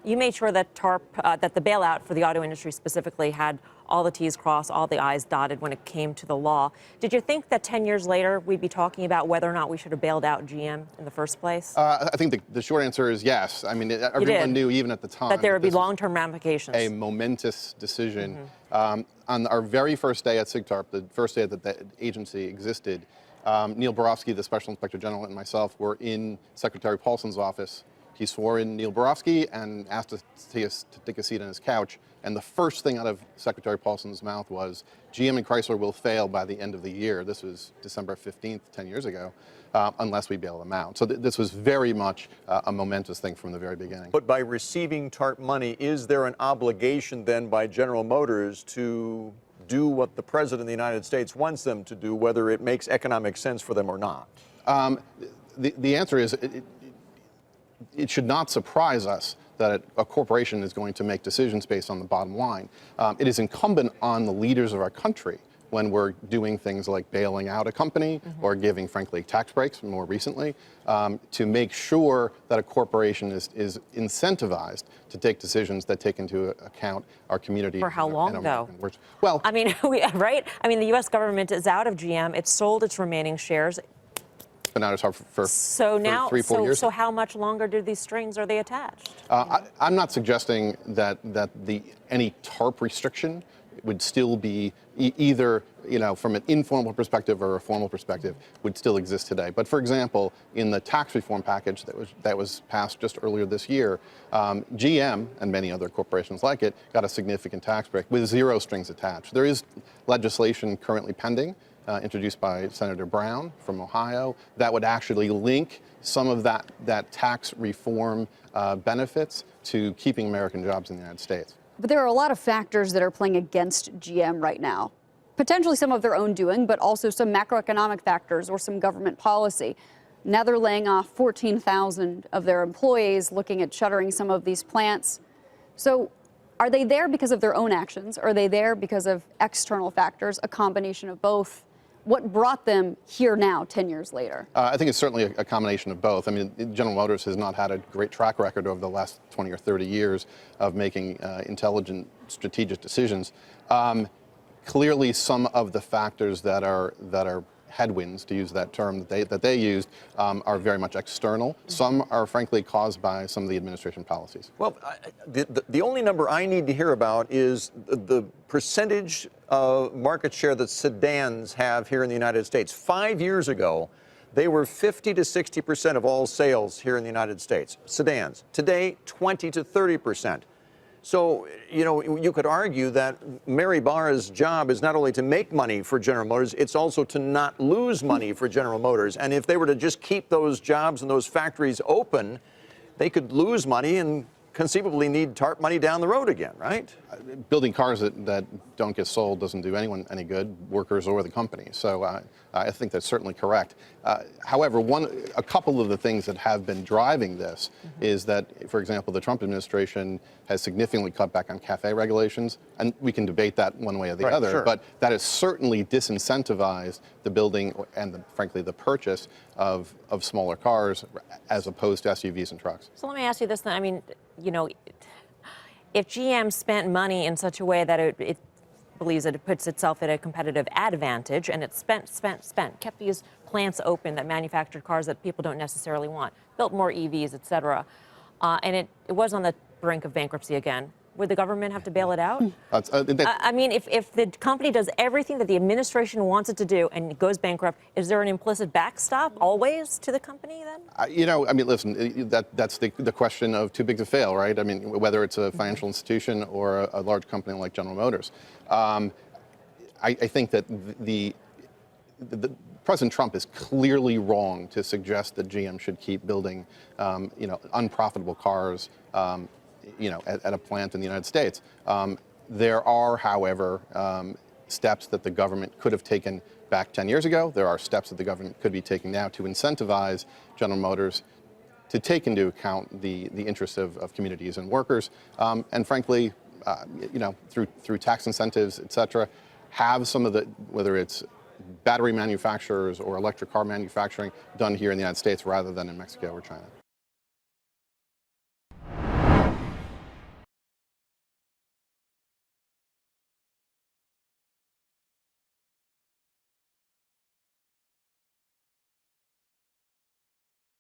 You made sure that that the bailout for the auto industry specifically had all the T's crossed, all the I's dotted when it came to the law. Did you think that 10 years later we'd be talking about whether or not we should have bailed out GM in the first place? I think the short answer is yes. I mean, everyone knew even at the time that there would be long-term ramifications. A momentous decision. On our very first day at SIGTARP, the first day that the agency existed, Neil Borofsky, the Special Inspector General, and myself were in Secretary Paulson's office. He swore in Neil Borofsky and asked us to take a seat on his couch. And the first thing out of Secretary Paulson's mouth was, GM and Chrysler will fail by the end of the year. This was December 15th, 10 years ago, unless we bail them out. So this was very much a momentous thing from the very beginning. But by receiving TARP money, is there an obligation then by General Motors to do what the President of the United States wants them to do, whether it makes economic sense for them or not? The answer is, it should not surprise us that a corporation is going to make decisions based on the bottom line. It is incumbent on the leaders of our country when we're doing things like bailing out a company or giving, frankly, tax breaks more recently, to make sure that a corporation is incentivized to take decisions that take into account our community. For how long, though? Well, I mean, right? I mean, the U.S. government is out of GM. It's sold its remaining shares. Been out for 3-4 years. So how much longer do these strings, are they attached? I'm not suggesting that any TARP restriction would still be either, from an informal perspective or a formal perspective, would still exist today. But for example, in the tax reform package that was passed just earlier this year, GM and many other corporations like it got a significant tax break with 0 strings attached. There is legislation currently pending, introduced by Senator Brown from Ohio, that would actually link some of that tax reform benefits to keeping American jobs in the United States. But there are a lot of factors that are playing against GM right now. Potentially some of their own doing, but also some macroeconomic factors or some government policy. Now they're laying off 14,000 of their employees, looking at shuttering some of these plants. So are they there because of their own actions? Or are they there because of external factors, a combination of both? What brought them here now, 10 years later? I think it's certainly a combination of both. I mean, General Motors has not had a great track record over the last 20 or 30 years of making intelligent, strategic decisions. Clearly, some of the factors that are headwinds, to use that term that they used, are very much external. Some are frankly caused by some of the administration policies. Well, the only number I need to hear about is the percentage of market share that sedans have here in the United States. 5 years ago, they were 50 to 60% of all sales here in the United States, sedans. Today, 20 to 30%. So, you could argue that Mary Barra's job is not only to make money for General Motors, it's also to not lose money for General Motors. And if they were to just keep those jobs and those factories open, they could lose money and conceivably need TARP money down the road again, right? Building cars that don't get sold doesn't do anyone any good, workers or the company. So I think that's certainly correct. However, a couple of the things that have been driving this is that, for example, the Trump administration has significantly cut back on CAFE regulations, and we can debate that one way or the other, but that has certainly disincentivized the building and, frankly, the purchase of smaller cars as opposed to SUVs and trucks. So let me ask you this then. I mean, if GM spent money in such a way that it believes that it puts itself at a competitive advantage, and it spent, kept these plants open that manufactured cars that people don't necessarily want, built more EVs, et cetera, and it was on the brink of bankruptcy again, would the government have to bail it out? I mean, if the company does everything that the administration wants it to do and it goes bankrupt, is there an implicit backstop always to the company then? I mean, listen, that's the question of too big to fail, right? I mean, whether it's a financial institution or a large company like General Motors. I think that the President Trump is clearly wrong to suggest that GM should keep building, unprofitable cars, at a plant in the United States. There are, however, steps that the government could have taken back 10 years ago. There are steps that the government could be taking now to incentivize General Motors to take into account the interests of communities and workers, and frankly, through tax incentives, et cetera, have some of the, whether it's battery manufacturers or electric car manufacturing, done here in the United States rather than in Mexico or China.